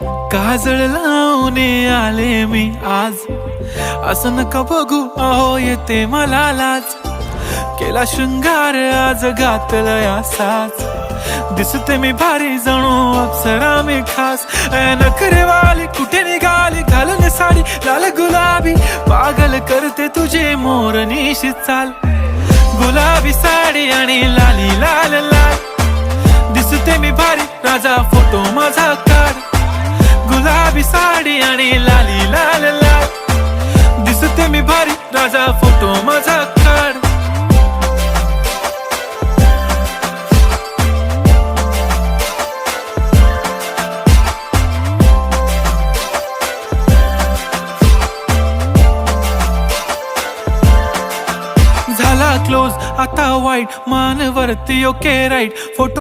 काजळ लावून आले मी आज, असं नका बघू अहो येते मला लाज. केला शृंगार आज घातलया साज, दिसते मी भारी जणू अप्सरा मी खास. नखरेवाली कुठे निघाली घालून साडी लाल गुलाबी, पागल करते तुझे मोरनीशी चाल. गुलाबी साडी आणि लाली लाल लाल, दिसते मी भारी राजा फोटो माझा काढ. गुलाबी साडी आणि लाली लाल लाल, दिसते मी भारी राजा फोटो माझा काढ. झाला क्लोज आता वाईट, मान वरती ओके राईट फोटो